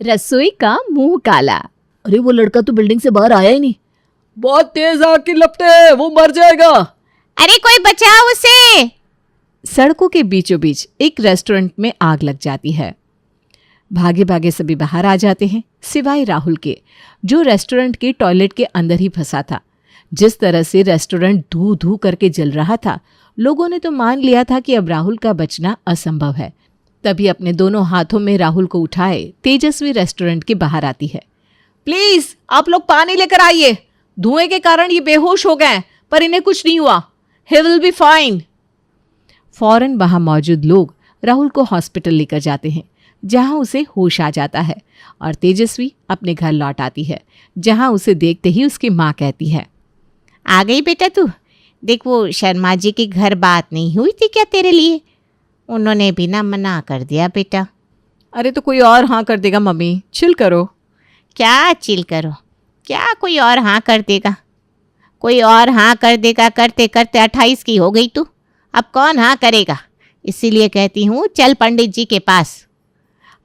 रसोई का मुंह काला। अरे वो लड़का तो बिल्डिंग से बाहर आया ही नहीं। बहुत तेज आग की लपटें, वो मर जाएगा। अरे कोई बचाओ उसे। सड़कों के बीचों बीच एक रेस्टोरेंट में आग लग जाती है। भागे भागे सभी बाहर आ जाते हैं सिवाय राहुल के, जो रेस्टोरेंट के टॉयलेट के अंदर ही फंसा था। जिस तरह से रेस्टोरेंट धू धू करके जल रहा था, लोगों ने तो मान लिया था कि अब राहुल का बचना असंभव है। तभी अपने दोनों हाथों में राहुल को उठाए तेजस्वी रेस्टोरेंट के बाहर आती है। प्लीज आप लोग पानी लेकर आइए। धुएं के कारण ये बेहोश हो गए, पर इन्हें कुछ नहीं हुआ। He will be fine. फौरन वहां मौजूद लोग राहुल को हॉस्पिटल लेकर जाते हैं, जहां उसे होश आ जाता है और तेजस्वी अपने घर लौट आती है, जहां उसे देखते ही उसकी माँ कहती है, आ गई बेटा तू। देख वो शर्मा जी के घर बात नहीं हुई थी क्या तेरे लिए? उन्होंने भी ना मना कर दिया बेटा। अरे तो कोई और हाँ कर देगा मम्मी, चिल करो। क्या चिल करो? क्या कोई और हाँ कर देगा? कोई और हाँ कर देगा? करते करते 28 की हो गई तू, अब कौन हाँ करेगा? इसीलिए कहती हूँ चल पंडित जी के पास।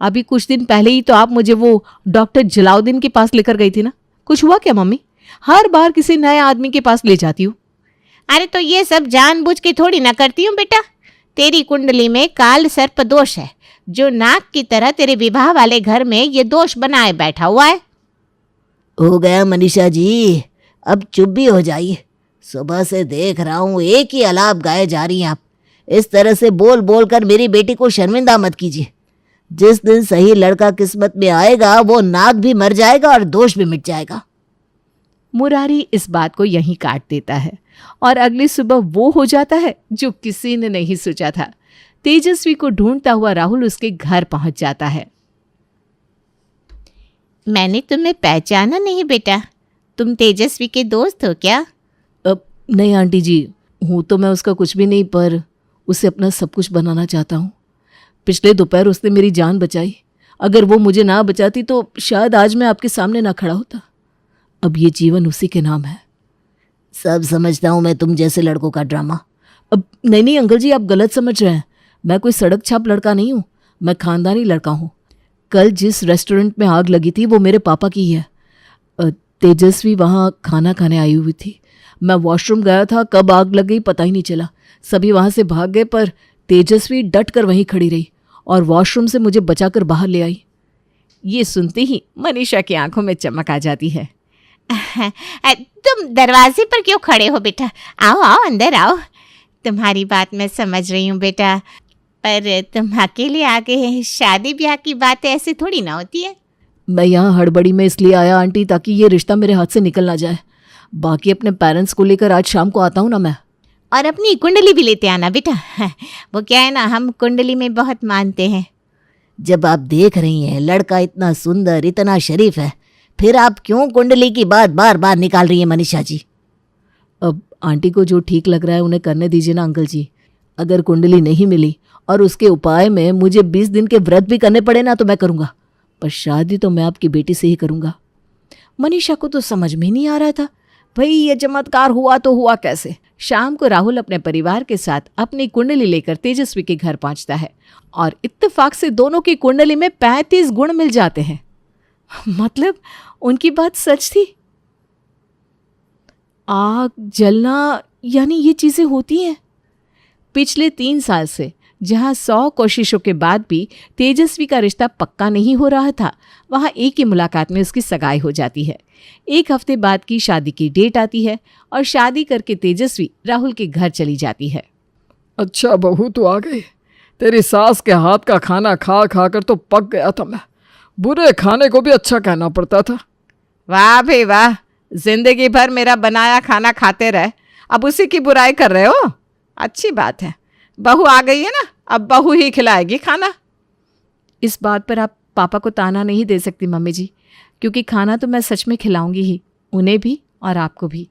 अभी कुछ दिन पहले ही तो आप मुझे वो डॉक्टर जलाउद्दीन के पास लेकर गई थी ना, कुछ हुआ क्या मम्मी? हर बार किसी नए आदमी के पास ले जाती हूँ। अरे तो ये सब जानबूझ के थोड़ी ना करती हूँ बेटा। तेरी कुंडली में काल सर्प दोष है, जो नाग की तरह तेरे विवाह वाले घर में ये दोष बनाए बैठा हुआ है। हो गया मनीषा जी, अब चुप भी हो जाइए। सुबह से देख रहा हूँ एक ही अलाप गाए जा रही हैं आप। इस तरह से बोल बोल कर मेरी बेटी को शर्मिंदा मत कीजिए। जिस दिन सही लड़का किस्मत में आएगा, वो नाग भी मर जाएगा और दोष भी मिट जाएगा। मुरारी इस बात को यहीं काट देता है और अगली सुबह वो हो जाता है जो किसी ने नहीं सोचा था। तेजस्वी को ढूंढता हुआ राहुल उसके घर पहुंच जाता है। मैंने तुम्हें पहचाना नहीं बेटा, तुम तेजस्वी के दोस्त हो क्या? अब नहीं आंटी जी, हूँ तो मैं उसका कुछ भी नहीं, पर उसे अपना सब कुछ बनाना चाहता हूँ। पिछले दोपहर उसने मेरी जान बचाई। अगर वो मुझे ना बचाती तो शायद आज मैं आपके सामने ना खड़ा होता। अब ये जीवन उसी के नाम है। सब समझता हूँ मैं तुम जैसे लड़कों का ड्रामा। अब नहीं अंकल जी, आप गलत समझ रहे हैं। मैं कोई सड़क छाप लड़का नहीं हूँ, मैं खानदानी लड़का हूँ। कल जिस रेस्टोरेंट में आग लगी थी वो मेरे पापा की है। तेजस्वी वहाँ खाना खाने आई हुई थी। मैं वॉशरूम गया था, कब आग लग गई पता ही नहीं चला। सभी वहाँ से भाग गए, पर तेजस्वी डट कर वहीं खड़ी रही और वॉशरूम से मुझे बचाकर बाहर ले आई। ये सुनते ही मनीषा की आंखों में चमक आ जाती है। तुम दरवाजे पर क्यों खड़े हो बेटा? आओ आओ अंदर आओ। तुम्हारी बात मैं समझ रही हूँ बेटा, पर तुम अकेले आ गए हैं। शादी ब्याह की बात ऐसे थोड़ी ना होती है। मैं यहाँ हड़बड़ी में इसलिए आया आंटी, ताकि ये रिश्ता मेरे हाथ से निकल ना जाए। बाकी अपने पेरेंट्स को लेकर आज शाम को आता हूँ ना मैं। और अपनी कुंडली भी लेते आना बेटा। वो क्या है ना, हम कुंडली में बहुत मानते हैं। जब आप देख रही हैं लड़का इतना सुंदर, इतना शरीफ है, फिर आप क्यों कुंडली की बात बार बार निकाल रही हैं मनीषा जी? अब आंटी को जो ठीक लग रहा है उन्हें करने दीजिए ना अंकल जी। अगर कुंडली नहीं मिली और उसके उपाय में मुझे 20 दिन के व्रत भी करने पड़े ना तो मैं करूँगा, पर शादी तो मैं आपकी बेटी से ही करूँगा। मनीषा को तो समझ में नहीं आ रहा था, भाई ये चमत्कार हुआ तो हुआ कैसे। शाम को राहुल अपने परिवार के साथ अपनी कुंडली लेकर तेजस्वी के घर पहुंचता है और इत्तेफाक से दोनों की कुंडली में 35 गुण मिल जाते हैं। मतलब उनकी बात सच थी। आग जलना यानी ये चीजें होती हैं। पिछले 3 साल से जहां 100 कोशिशों के बाद भी तेजस्वी का रिश्ता पक्का नहीं हो रहा था, वहां एक ही मुलाकात में उसकी सगाई हो जाती है। 1 हफ्ते बाद की शादी की डेट आती है और शादी करके तेजस्वी राहुल के घर चली जाती है। अच्छा बहू तू आ गई। तेरी सास के हाथ का खाना खा खा कर तो पक गया था मैं। बुरे खाने को भी अच्छा कहना पड़ता था। वाह भाई वाह, जिंदगी भर मेरा बनाया खाना खाते रहे, अब उसी की बुराई कर रहे हो। अच्छी बात है, बहू आ गई है ना, अब बहू ही खिलाएगी खाना। इस बात पर आप पापा को ताना नहीं दे सकती मम्मी जी, क्योंकि खाना तो मैं सच में खिलाऊंगी ही, उन्हें भी और आपको भी।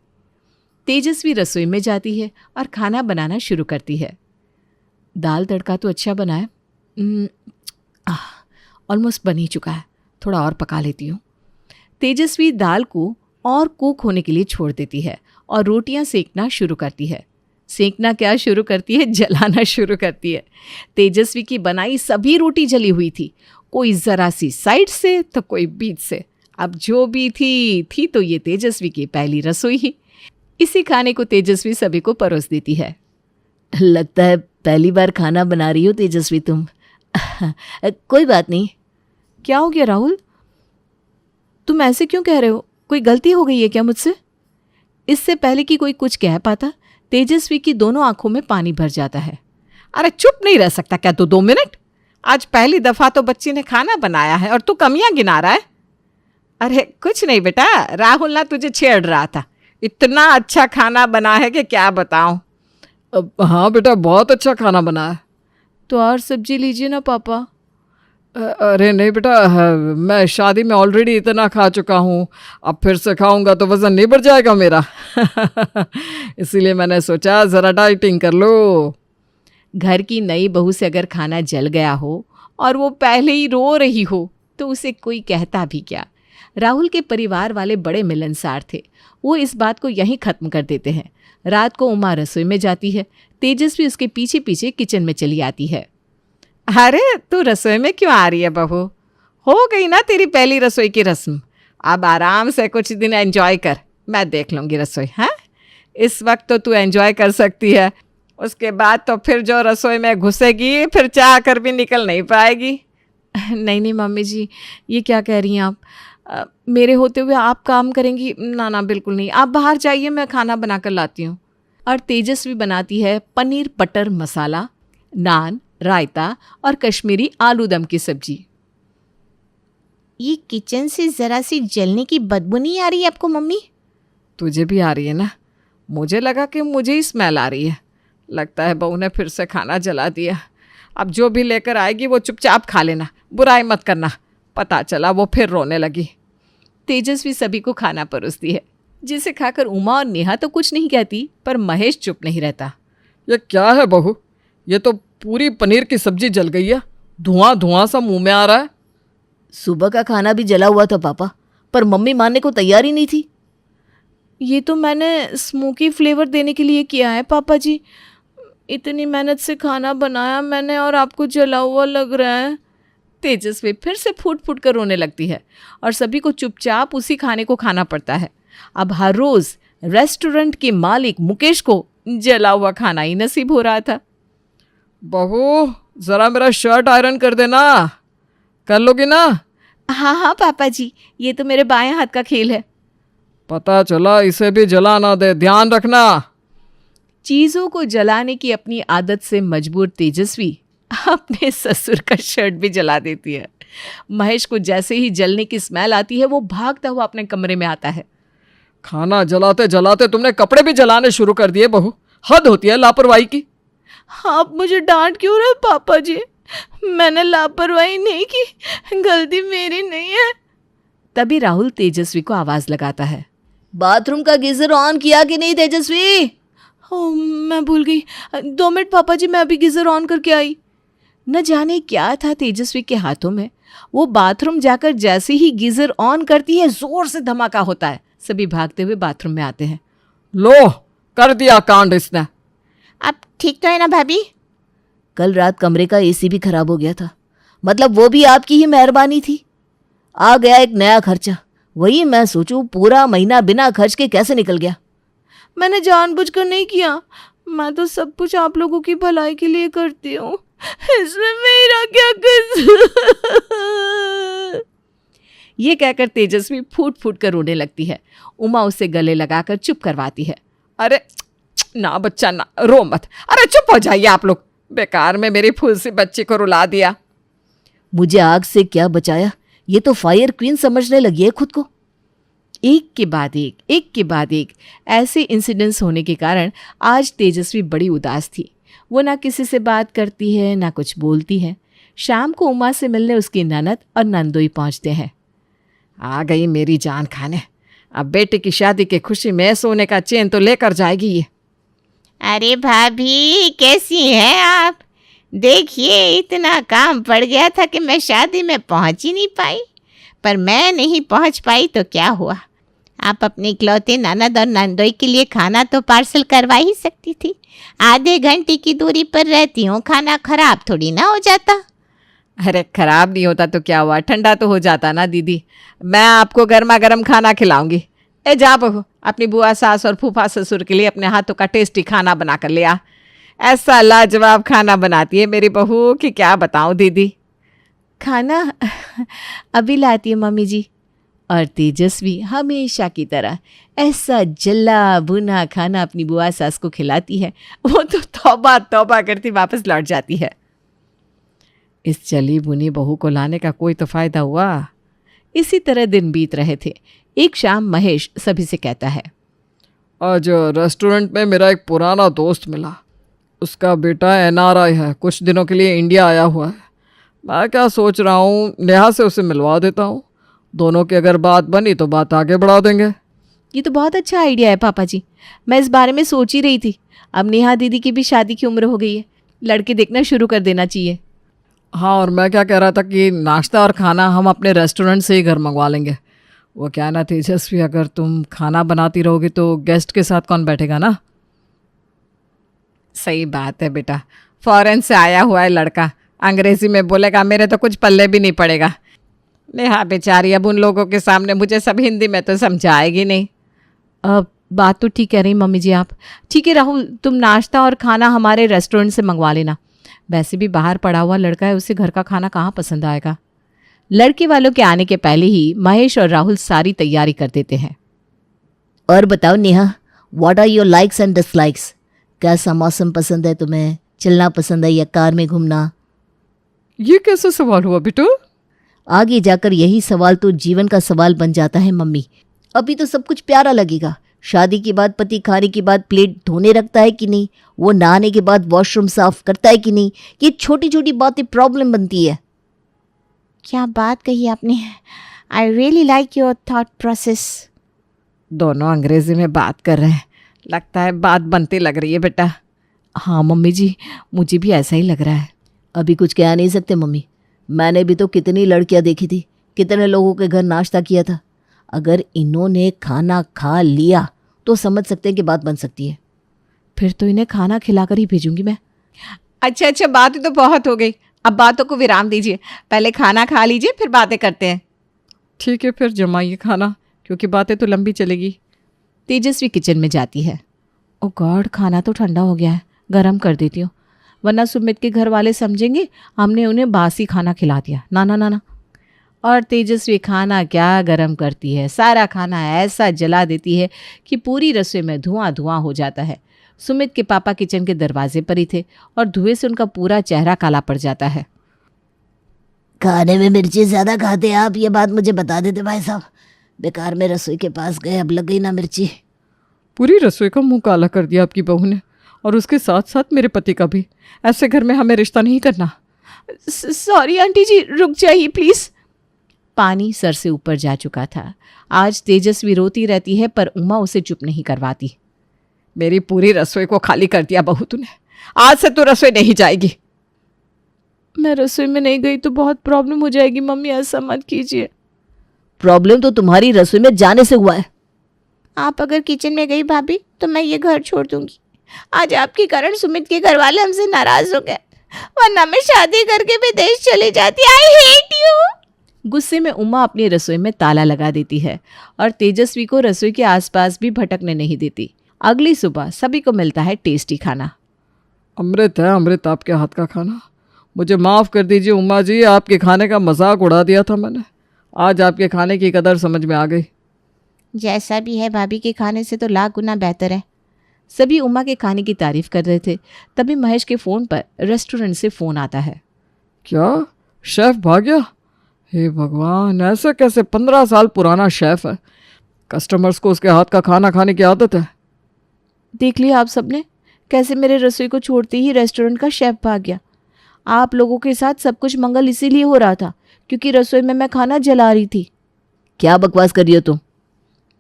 तेजस्वी रसोई में जाती है और खाना बनाना शुरू करती है। दाल तड़का तो अच्छा बना है, ऑलमोस्ट बन ही चुका है, थोड़ा और पका लेती हूँ। तेजस्वी दाल को और कुक होने के लिए छोड़ देती है और रोटियां सेकना शुरू करती है। सेकना क्या शुरू करती है, जलाना शुरू करती है। तेजस्वी की बनाई सभी रोटी जली हुई थी। कोई ज़रा सी साइड से तो कोई बीच से। अब जो भी थी तो ये तेजस्वी की पहली रसोई ही। इसी खाने को तेजस्वी सभी को परोस देती है। लगता है पहली बार खाना बना रही हो तेजस्वी तुम। कोई बात नहीं। क्या हो गया राहुल, तुम ऐसे क्यों कह रहे हो? कोई गलती हो गई है क्या मुझसे? इससे पहले कि कोई कुछ कह पाता, तेजस्वी की दोनों आंखों में पानी भर जाता है। अरे चुप नहीं रह सकता क्या तू 2 मिनट? आज पहली दफा तो बच्ची ने खाना बनाया है और तू कमियां गिना रहा है। अरे कुछ नहीं बेटा, राहुल ना तुझे छेड़ रहा था। इतना अच्छा खाना बना है कि क्या बताऊं। हाँ बेटा, बहुत अच्छा खाना बना है। तो और सब्जी लीजिए ना पापा। अरे नहीं बेटा, मैं शादी में ऑलरेडी इतना खा चुका हूँ, अब फिर से खाऊंगा तो वज़न नहीं बढ़ जाएगा मेरा। इसीलिए मैंने सोचा ज़रा डाइटिंग कर लो। घर की नई बहू से अगर खाना जल गया हो और वो पहले ही रो रही हो तो उसे कोई कहता भी क्या। राहुल के परिवार वाले बड़े मिलनसार थे। वो इस बात को यहीं ख़त्म कर देते हैं। रात को उमा रसोई में जाती है, तेजस्वी उसके पीछे पीछे किचन में चली आती है। अरे तू रसोई में क्यों आ रही है बहू? हो गई ना तेरी पहली रसोई की रस्म। अब आराम से कुछ दिन एंजॉय कर, मैं देख लूँगी रसोई। हाँ, इस वक्त तो तू एंजॉय कर सकती है, उसके बाद तो फिर जो रसोई में घुसेगी फिर चाह कर भी निकल नहीं पाएगी। नहीं नहीं मम्मी जी, ये क्या कह रही हैं आप? मेरे होते हुए आप काम करेंगी? ना ना बिल्कुल नहीं, आप बाहर जाइए, मैं खाना बना कर लाती हूँ। और तेजस्वी बनाती है पनीर बटर मसाला, नान, रायता और कश्मीरी आलू दम की सब्जी। ये किचन से ज़रा सी जलने की बदबू नहीं आ रही आपको मम्मी? तुझे भी आ रही है ना? मुझे लगा कि मुझे ही स्मेल आ रही है। लगता है बहू ने फिर से खाना जला दिया। अब जो भी लेकर आएगी वो चुपचाप खा लेना, बुराई मत करना। पता चला वो फिर रोने लगी। तेजस्वी सभी को खाना परोसती है, जिसे खाकर उमा और नेहा तो कुछ नहीं कहती, पर महेश चुप नहीं रहता। ये क्या है बहू? ये तो पूरी पनीर की सब्जी जल गई है, धुआं धुआं सा मुंह में आ रहा है। सुबह का खाना भी जला हुआ था पापा, पर मम्मी मानने को तैयार ही नहीं थी। ये तो मैंने स्मोकी फ्लेवर देने के लिए किया है पापा जी। इतनी मेहनत से खाना बनाया मैंने और आपको जला हुआ लग रहा है। तेजस्वी फिर से फूट फूट कर रोने लगती है और सभी को चुपचाप उसी खाने को खाना पड़ता है। अब हर रोज रेस्टोरेंट के मालिक मुकेश को जला हुआ खाना ही नसीब हो रहा था। बहू ज़रा मेरा शर्ट आयरन कर देना, कर लोगी ना? हाँ हाँ पापा जी, ये तो मेरे बाएं हाथ का खेल है। पता चला इसे भी जला ना दे, ध्यान रखना। चीज़ों को जलाने की अपनी आदत से मजबूर तेजस्वी अपने ससुर का शर्ट भी जला देती है। महेश को जैसे ही जलने की स्मेल आती है वो भागता हुआ अपने कमरे में आता है। खाना जलाते जलाते तुमने कपड़े भी जलाने शुरू कर दिए बहू, हद होती है लापरवाही की। आप मुझे डांट क्यों रहे पापा जी? मैंने लापरवाही नहीं की, गलती मेरी नहीं है। तभी राहुल तेजस्वी को आवाज लगाता है। बाथरूम का गीजर ऑन किया कि नहीं तेजस्वी? ओह मैं भूल गई। 2 मिनट पापा जी, मैं अभी गीजर ऑन करके आई। न जाने क्या था तेजस्वी के हाथों में, वो बाथरूम जाकर जैसे ही गीजर ऑन करती है जोर से धमाका होता है। सभी भागते हुए बाथरूम में आते हैं। लो कर दिया कांड इसने। अब ठीक तो है ना भाभी? कल रात कमरे का एसी भी खराब हो गया था, मतलब वो भी आपकी ही मेहरबानी थी। आ गया एक नया खर्चा, वही मैं सोचूं पूरा महीना बिना खर्च के कैसे निकल गया। मैंने जानबूझकर नहीं किया, मैं तो सब कुछ आप लोगों की भलाई के लिए करती हूँ, इसमें मेरा क्या कसूर? ये कहकर तेजस्वी फूट फूट कर रोने लगती है। उमा उसे गले लगाकर चुप करवाती है। अरे ना बच्चा ना रो मत, अरे चुप हो जाइए आप लोग, बेकार में मेरी फूल सी बच्ची को रुला दिया। मुझे आग से क्या बचाया, ये तो फायर क्वीन समझने लगी है खुद को। एक के बाद एक ऐसे इंसिडेंट्स होने के कारण आज तेजस्वी बड़ी उदास थी। वो ना किसी से बात करती है ना कुछ बोलती है। शाम को उमा से मिलने उसकी ननद और नंदोई पहुंचते हैं। आ गई मेरी जान खाने, अब बेटे की शादी की खुशी में सोने का चेन तो लेकर जाएगी ये। अरे भाभी कैसी हैं आप? देखिए इतना काम पड़ गया था कि मैं शादी में पहुंच ही नहीं पाई, पर मैं नहीं पहुंच पाई तो क्या हुआ, आप अपने इकलौते ननद और नंदोई के लिए खाना तो पार्सल करवा ही सकती थी। आधे घंटे की दूरी पर रहती हूँ, खाना खराब थोड़ी ना हो जाता। अरे खराब नहीं होता तो क्या हुआ, ठंडा तो हो जाता ना दीदी। मैं आपको गर्मा गर्म खाना खिलाऊंगी। ए जा बहू, अपनी बुआ सास और फूफा ससुर के लिए अपने हाथों का टेस्टी खाना बना कर ले आ। ऐसा लाजवाब खाना बनाती है मेरी बहू कि क्या बताऊं दीदी। खाना अभी लाती है मम्मी जी। और तेजस्वी हमेशा की तरह ऐसा जला भुना खाना अपनी बुआ सास को खिलाती है, वो तो तौबा तौबा करती वापस लौट जाती है। इस जली भुनी बहू को लाने का कोई तो फायदा हुआ। इसी तरह दिन बीत रहे थे। एक शाम महेश सभी से कहता है, आज रेस्टोरेंट में मेरा एक पुराना दोस्त मिला। उसका बेटा NRI है, कुछ दिनों के लिए इंडिया आया हुआ है। मैं क्या सोच रहा हूँ, नेहा से उसे मिलवा देता हूँ। दोनों की अगर बात बनी तो बात आगे बढ़ा देंगे। ये तो बहुत अच्छा आइडिया है पापा जी, मैं इस बारे में सोच ही रही थी। अब नेहा दीदी की भी शादी की उम्र हो गई है, लड़के देखना शुरू कर देना चाहिए। हाँ, और मैं क्या कह रहा था कि नाश्ता और खाना हम अपने रेस्टोरेंट से ही घर मंगवा लेंगे। वो क्या है ना तेजस्वी, अगर तुम खाना बनाती रहोगी तो गेस्ट के साथ कौन बैठेगा ना। सही बात है बेटा, फॉरेन से आया हुआ है लड़का, अंग्रेजी में बोलेगा मेरे तो कुछ पल्ले भी नहीं पड़ेगा। नेहा बेचारी अब उन लोगों के सामने मुझे सब हिंदी में तो समझाएगी नहीं। बात तो ठीक कह रही मम्मी जी आप। ठीक है राहुल, तुम नाश्ता और खाना हमारे रेस्टोरेंट से मंगवा लेना। वैसे भी बाहर पड़ा हुआ लड़का है, उसे घर का खाना कहाँ पसंद आएगा। लड़के वालों के आने के पहले ही महेश और राहुल सारी तैयारी कर देते हैं। और बताओ Neha, what are your likes and dislikes? कैसा मौसम पसंद है तुम्हें? चलना पसंद है या कार में घूमना? ये कैसा सवाल हुआ बेटा? आगे जाकर यही सवाल तो जीवन का सवाल बन जाता है मम्मी। अभी तो सब कुछ प्यारा लगेगा। शादी के बाद पति खाने के बाद प्लेट धोने रखता है कि नहीं, वो नहाने के बाद वॉशरूम साफ करता है कि नहीं, ये छोटी छोटी बातें प्रॉब्लम बनती है। क्या बात कही आपने। I really like your thought process. दोनों अंग्रेजी में बात कर रहे हैं, लगता है बात बनती लग रही है बेटा। हाँ मम्मी जी, मुझे भी ऐसा ही लग रहा है। अभी कुछ कह नहीं सकते मम्मी। मैंने भी तो कितनी लड़कियां देखी थी, कितने लोगों के घर नाश्ता किया था। अगर इन्होंने खाना खा लिया तो समझ सकते हैं कि बात बन सकती है। फिर तो इन्हें खाना खिलाकर ही भेजूंगी मैं। अच्छा, बातें तो बहुत हो गई, अब बातों को विराम दीजिए। पहले खाना खा लीजिए, फिर बातें करते हैं। ठीक है, फिर जमाइए खाना, क्योंकि बातें तो लंबी चलेगी। तेजस्वी किचन में जाती है। ओ गॉड, खाना तो ठंडा हो गया है, गरम कर देती हूँ, वरना सुमित के घर वाले समझेंगे हमने उन्हें बासी खाना खिला दिया। ना ना ना ना। और तेजस्वी खाना क्या गरम करती है, सारा खाना ऐसा जला देती है कि पूरी रसोई में धुआं धुआं हो जाता है। सुमित के पापा किचन के दरवाजे पर ही थे और धुएं से उनका पूरा चेहरा काला पड़ जाता है। खाने में मिर्ची ज़्यादा खाते हैं आप, ये बात मुझे बता देते भाई साहब। बेकार में रसोई के पास गए, अब लग गई ना मिर्ची। पूरी रसोई का मुंह काला कर दिया आपकी बहू ने, और उसके साथ साथ मेरे पति का भी। ऐसे घर में हमें रिश्ता नहीं करना। सॉरी आंटी जी, रुक जाइए प्लीज़। पानी सर से ऊपर जा चुका था। आज तेजस्वी रोती रहती है पर उमा उसे चुप नहीं करवाती। मेरी पूरी रसोई को खाली कर दिया बहू तूने, आज से तू रसोई नहीं जाएगी। मैं रसोई में नहीं गई तो बहुत प्रॉब्लम हो जाएगी मम्मी, ऐसा मत कीजिए। प्रॉब्लम तो तुम्हारी रसोई में जाने से हुआ है। आप अगर किचन में गई भाभी तो मैं ये घर छोड़ दूंगी। आज आपके कारण सुमित के घर वाले हमसे नाराज हो गए, वरना मैं शादी करके विदेश चली जाती। I hate you. गुस्से में उमा अपनी रसोई में ताला लगा देती है और तेजस्वी को रसोई के आसपास भी भटकने नहीं देती। अगली सुबह सभी को मिलता है टेस्टी खाना। अमृत है अमृत आपके हाथ का खाना। मुझे माफ़ कर दीजिए उमा जी, आपके खाने का मजाक उड़ा दिया था मैंने। आज आपके खाने की कदर समझ में आ गई। जैसा भी है, भाभी के खाने से तो लाख गुना बेहतर है। सभी उमा के खाने की तारीफ कर रहे थे, तभी महेश के फ़ोन पर रेस्टोरेंट से फ़ोन आता है। क्या शेफ भाग गया? हे भगवान, ऐसा कैसे? 15 साल पुराना शेफ है, कस्टमर्स को उसके हाथ का खाना खाने की आदत है। देख लिया आप सबने, कैसे मेरे रसोई को छोड़ते ही रेस्टोरेंट का शेफ भाग गया। आप लोगों के साथ सब कुछ मंगल इसीलिए हो रहा था क्योंकि रसोई में मैं खाना जला रही थी। क्या बकवास कर रही हो तुम?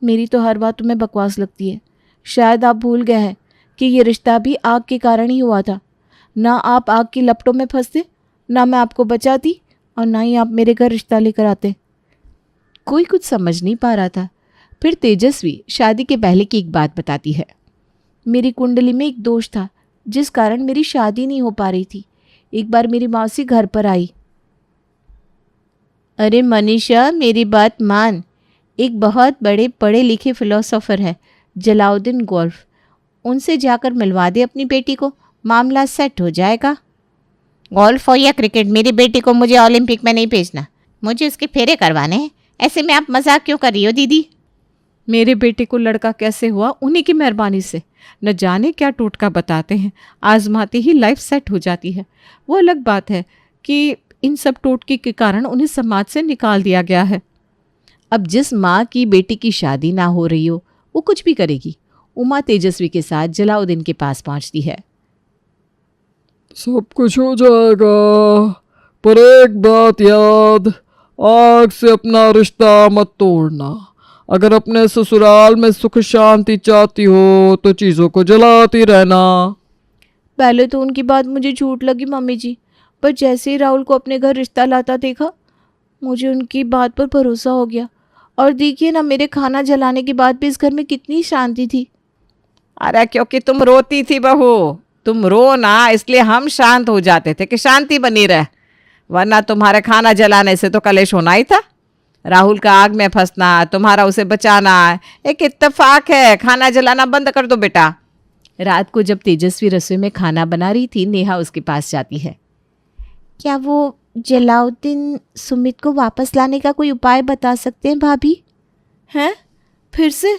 मेरी तो हर बात तुम्हें बकवास लगती है। शायद आप भूल गए हैं कि ये रिश्ता भी आग के कारण ही हुआ था। ना आप आग की लपटों में फंसते, ना मैं आपको बचाती, और ना ही आप मेरे घर रिश्ता लेकर आते। कोई कुछ समझ नहीं पा रहा था। फिर तेजस्वी शादी के पहले की एक बात बताती है। मेरी कुंडली में एक दोष था जिस कारण मेरी शादी नहीं हो पा रही थी। एक बार मेरी मौसी घर पर आई। अरे मनीषा, मेरी बात मान। एक बहुत बड़े पढ़े लिखे फिलोसोफर है, जलाउद्दीन गोल्फ, उनसे जाकर मिलवा दे अपनी बेटी को, मामला सेट हो जाएगा। गोल्फ हो या क्रिकेट, मेरी बेटी को मुझे ओलंपिक में नहीं भेजना, मुझे उसके फेरे करवाने हैं। ऐसे में आप मजाक क्यों कर रही हो दीदी? मेरे बेटे को लड़का कैसे हुआ, उन्हीं की मेहरबानी से। न जाने क्या टोटका बताते हैं, आजमाते ही लाइफ सेट हो जाती है। वो अलग बात है कि इन सब टोटके के कारण उन्हें समाज से निकाल दिया गया है। अब जिस माँ की बेटी की शादी ना हो रही हो वो कुछ भी करेगी। उमा तेजस्वी के साथ जलाउद्दीन के पास पहुंचती है। सब कुछ हो जाएगा, पर एक बात याद, आग से अपना रिश्ता मत तोड़ना। अगर अपने ससुराल में सुख शांति चाहती हो तो चीज़ों को जलाती रहना। पहले तो उनकी बात मुझे झूठ लगी मम्मी जी, पर जैसे ही राहुल को अपने घर रिश्ता लाता देखा, मुझे उनकी बात पर भरोसा हो गया। और देखिए ना, मेरे खाना जलाने के बाद भी इस घर में कितनी शांति थी। अरे क्योंकि तुम रोती थी बहू, तुम रो ना, इसलिए हम शांत हो जाते थे कि शांति बनी रहे, वरना तुम्हारे खाना जलाने से तो कलेश होना ही था। राहुल का आग में फंसना, तुम्हारा उसे बचाना एक इत्तेफाक है। खाना जलाना बंद कर दो बेटा। रात को जब तेजस्वी रसोई में खाना बना रही थी, नेहा उसके पास जाती है। क्या वो जलाउद्दीन सुमित को वापस लाने का कोई उपाय बता सकते हैं भाभी? हैं? फिर से?